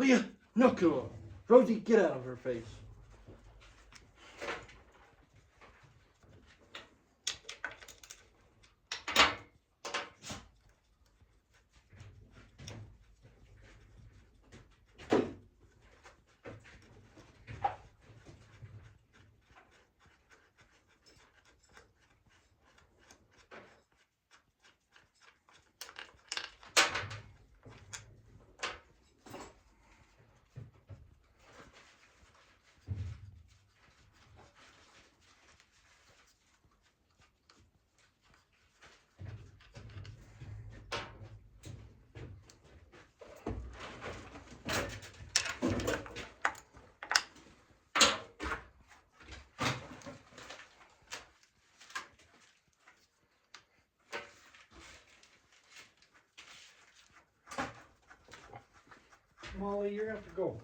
Will you? No, cool. Rosie, get out of her face. Molly, you're gonna have to go.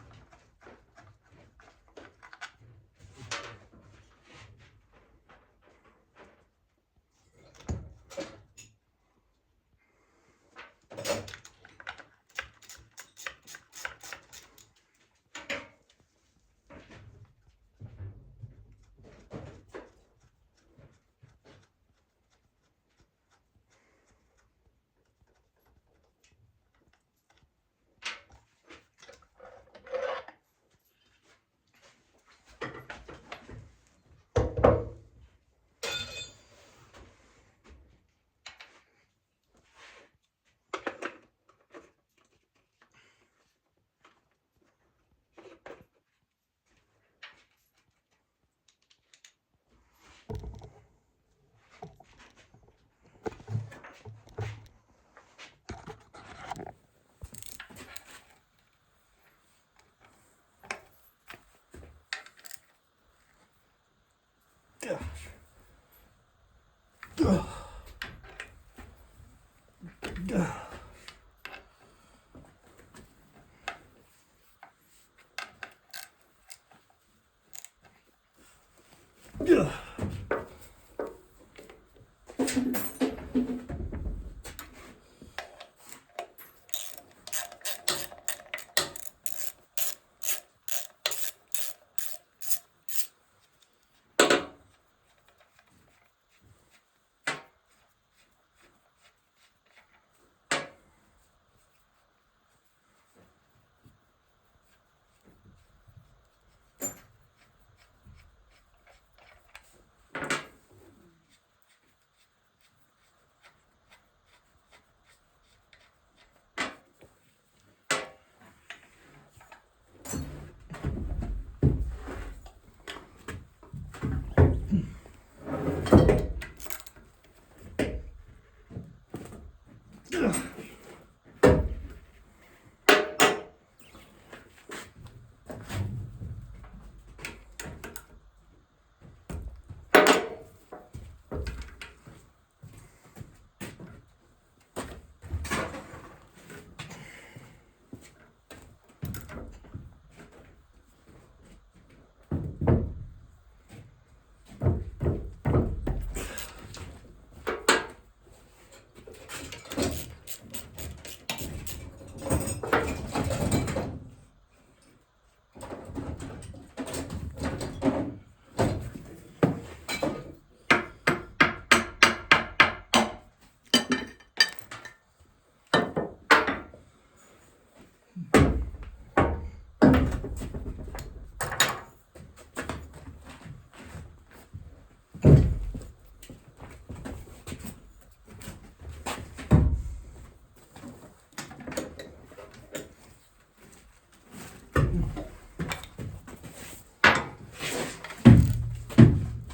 Gosh. Ugh. Ugh. Ugh.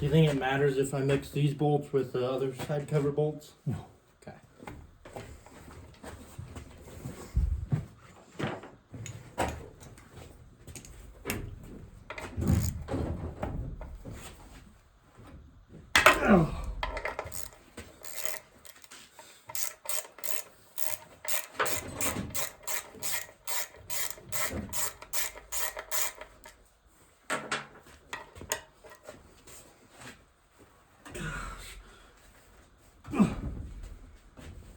Do you think it matters if I mix these bolts with the other side cover bolts? No. Okay. Oh.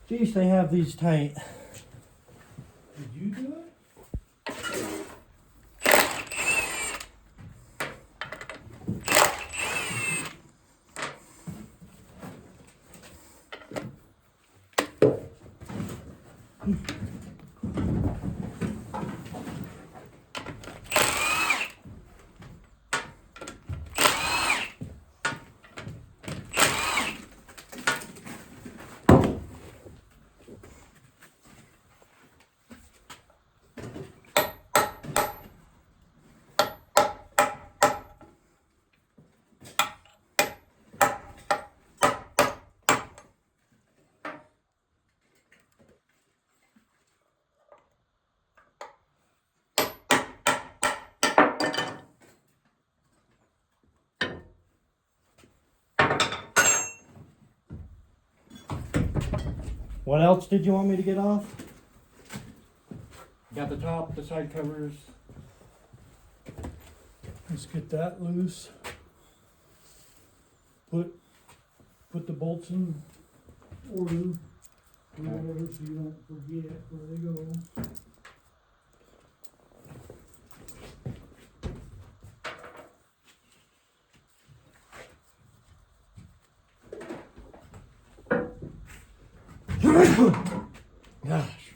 Geez, they have these tight. Did you do it? What else did you want me to get off? Got the top, the side covers. Let's get that loose. Put the bolts in order or whatever, so you don't forget where they go. Gosh.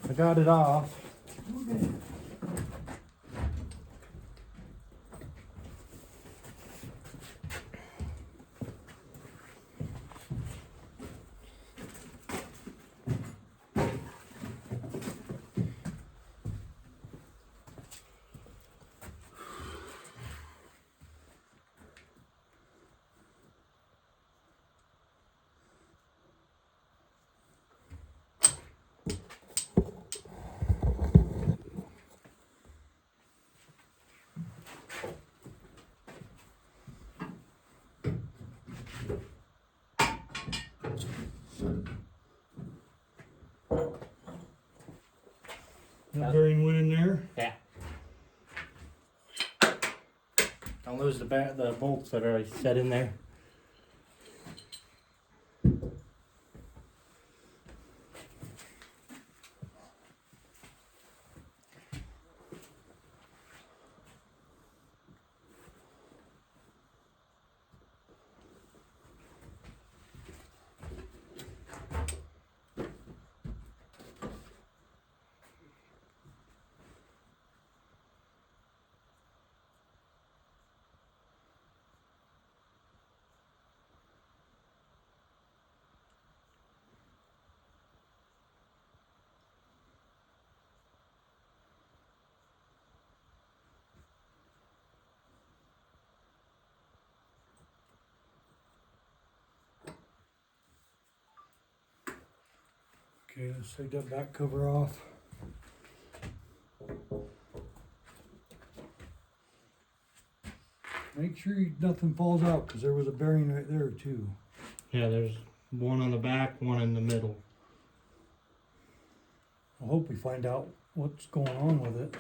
I got it off. Okay. That bearing went in there. Yeah. Don't lose the bolts that are set in there. Okay, let's take that back cover off. Make sure nothing falls out, because there was a bearing right there too. Yeah, there's one on the back, one in the middle. I hope we find out what's going on with it.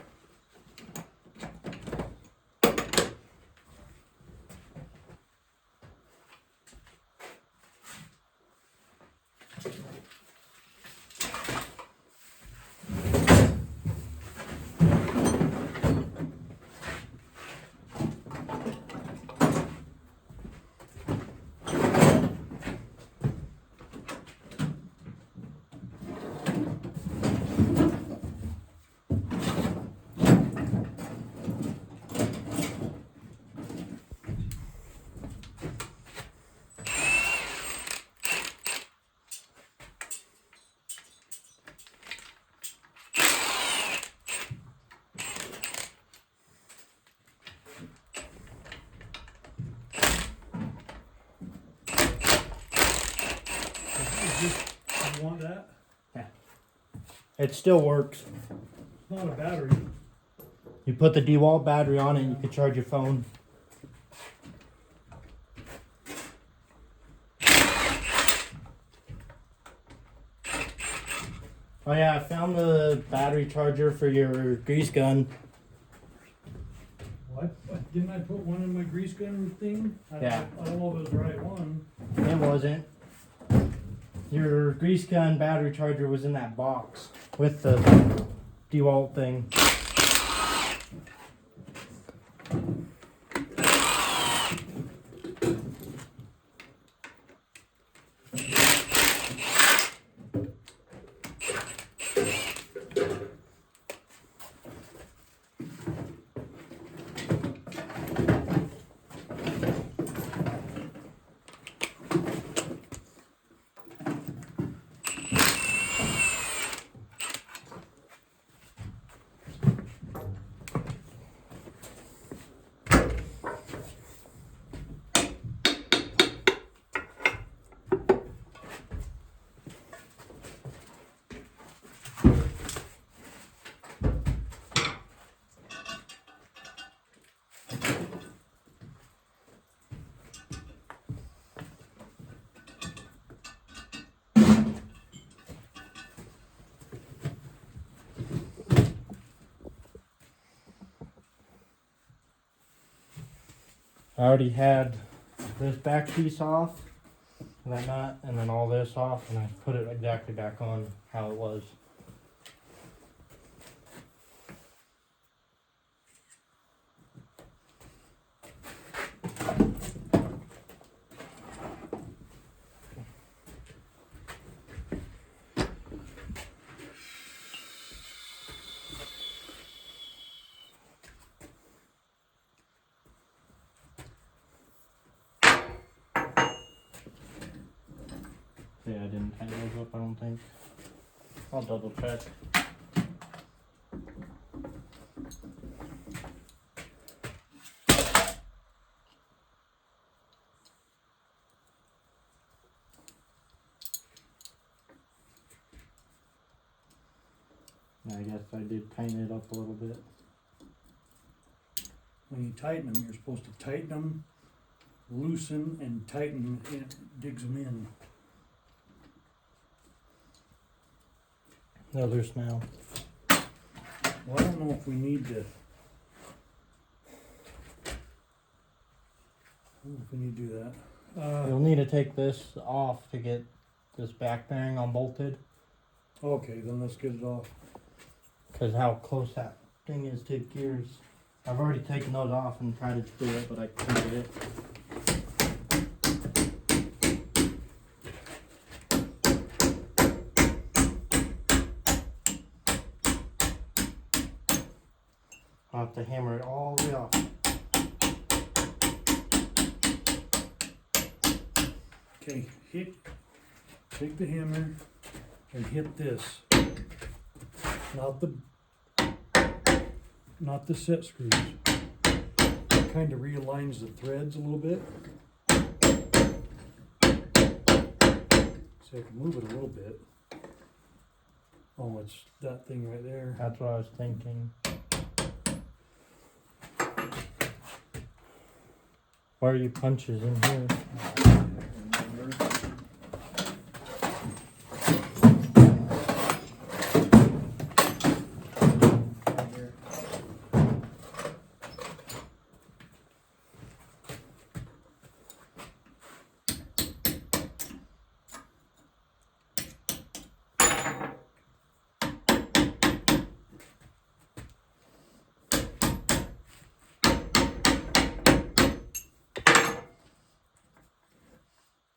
It still works. It's not a battery. You put the DeWalt battery on it and you can charge your phone. Oh yeah, I found the battery charger for your grease gun. What? Didn't I put one in my grease gun thing? Yeah. I don't know if it was the right one. It wasn't. Your grease gun battery charger was in that box with the DeWalt thing. I already had this back piece off, that nut, and then all this off, and I put it exactly back on how it was. Yeah, I didn't tighten those up, I don't think. I'll double check. I guess I did tighten it up a little bit. When you tighten them, you're supposed to tighten them, loosen, and tighten. It digs them in. They're loose now. Well, I don't know if we need to. I don't know if we need to do that. You'll need to take this off to get this back bearing unbolted. Okay, then let's get it off. Because how close that thing is to the gears. I've already taken those off and tried to do it, but I couldn't get it. I'll have to hammer it all the way off. Okay, take the hammer and hit this. Not the set screws. It kind of realigns the threads a little bit. So I can move it a little bit. Oh, it's that thing right there. That's what I was thinking. Why are your punches in here?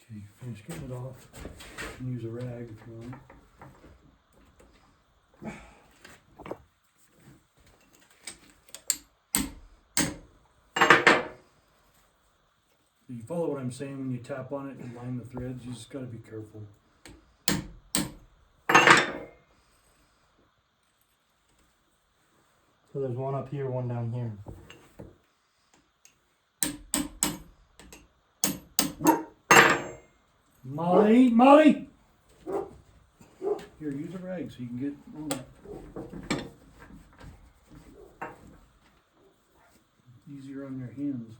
Okay, finish getting it off. You can use a rag if you want. You follow what I'm saying when you tap on it and line the threads, you just gotta be careful. So there's one up here, one down here. Molly! Here, use a rag so you can get on it. Easier on your hands.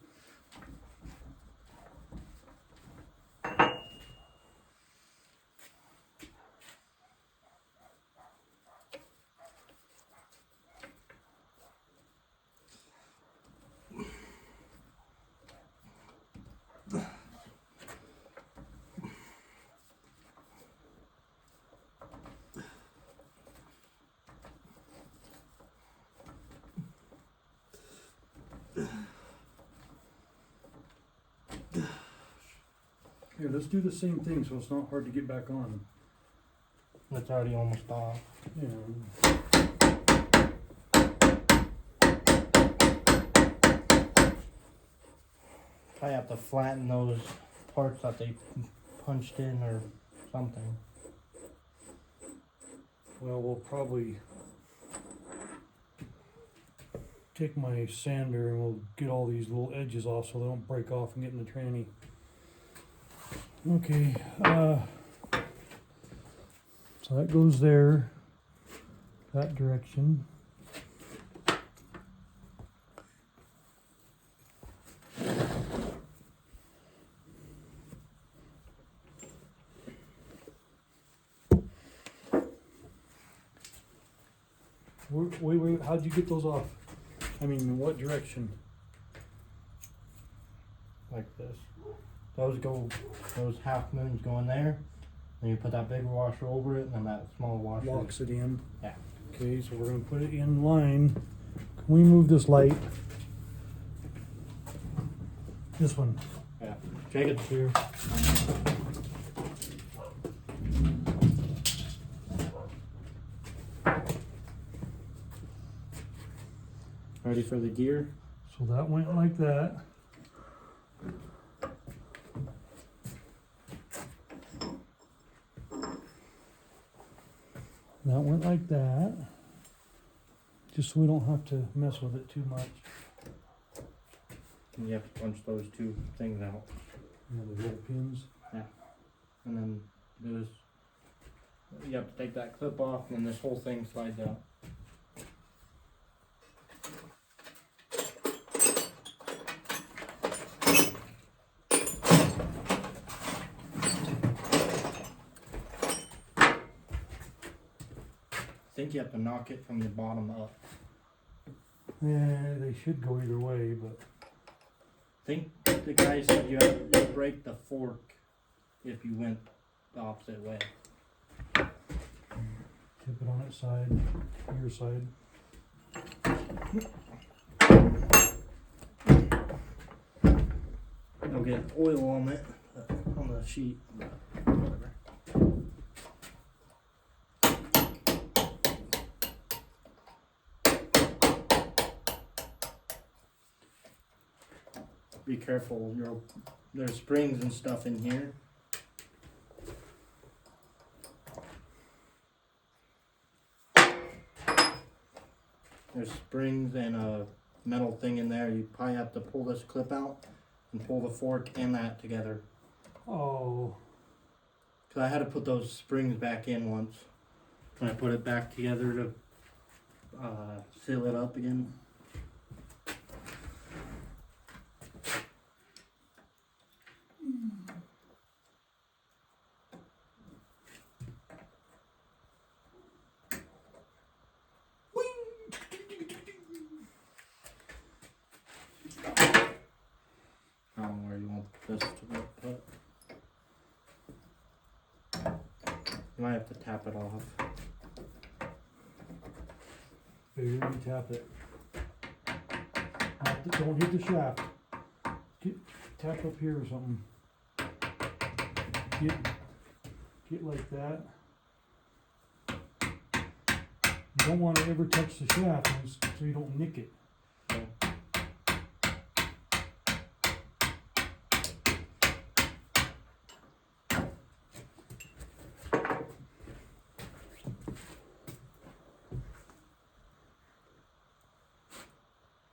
Here, let's do the same thing so it's not hard to get back on. It's already almost off. Yeah. I have to flatten those parts that they punched in or something. Well, we'll probably take my sander and we'll get all these little edges off so they don't break off and get in the tranny. Okay, so that goes there, that direction. Wait, how'd you get those off? I mean, in what direction? Like this. Those half moons go in there. Then you put that big washer over it, and then that small washer Locks it in. Yeah. Okay, so we're gonna put it in line. Can we move this light? This one. Yeah. Jacob's here. Ready for the gear? So that went like that. That went like that. Just so we don't have to mess with it too much. And you have to punch those two things out. Yeah, the little pins. Yeah. And then there's, you have to take that clip off, and then this whole thing slides out. I think you have to knock it from the bottom up. Yeah, they should go either way, but I think the guy said you have to break the fork if you went the opposite way. tip it on its side, your side. You'll get oil on it, on the sheet, but whatever. Be careful, there's springs and stuff in here. There's springs and a metal thing in there. You probably have to pull this clip out and pull the fork and that together. Oh. Cause I had to put those springs back in once. When I put it back together to seal it up again. I don't know where you want this to be put. You might have to tap it off. Figure you tap it. Don't hit the shaft. Tap up here or something. Get like that. You don't want to ever touch the shaft so you don't nick it.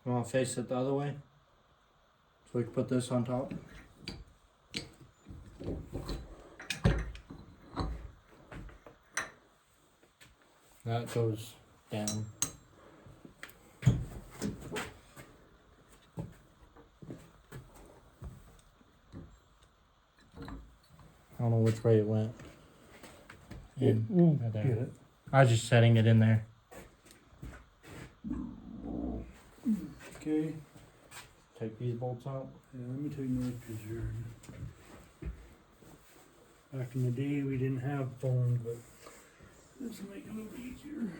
You want to face it the other way? So we can put this on top. That goes down. I don't know which way it went. We'll Right there. get it. I was just setting it in there. Okay. Take these bolts out. Yeah, let me take another picture. Back in the day, we didn't have phones, but this will make it a little easier.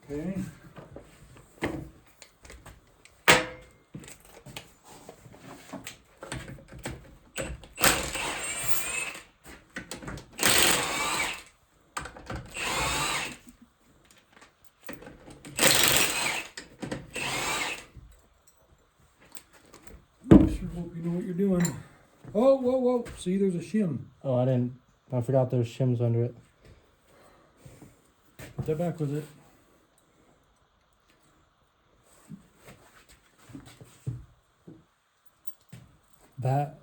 Okay. Sure hope you know what you're doing. Oh, whoa, whoa. See, there's a shim. Oh, I forgot there's shims under it. Put that back with it. That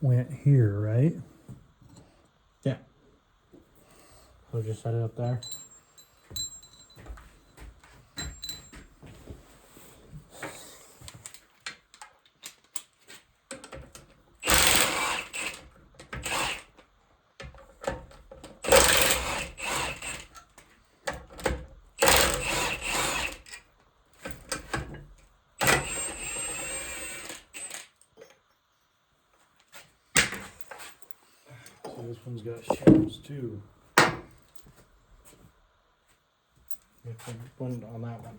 went here, right? So just set it up there. So this one's got shims too. You have to put on that one.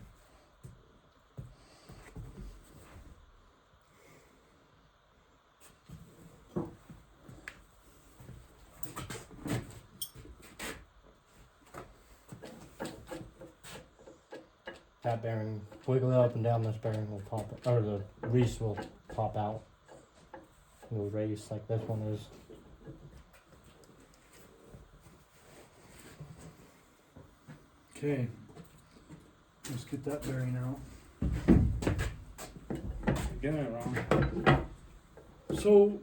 That bearing, wiggle it up and down, this bearing will pop, or the grease will pop out. It will race like this one is. Okay. Let's get that bearing out. You're getting it wrong. So,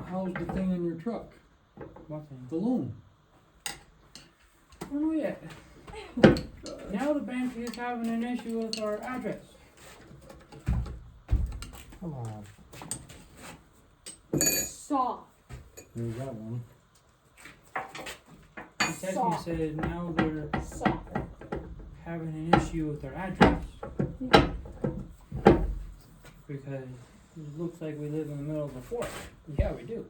how's the thing in your truck? What thing? The loan? I don't know yet. Now the bank is having an issue with our address. Come on. Soft. There's that one. He texted me and Soft. said now they're Soft. having an issue with their address. Because it looks like we live in the middle of a forest. Yeah, we do.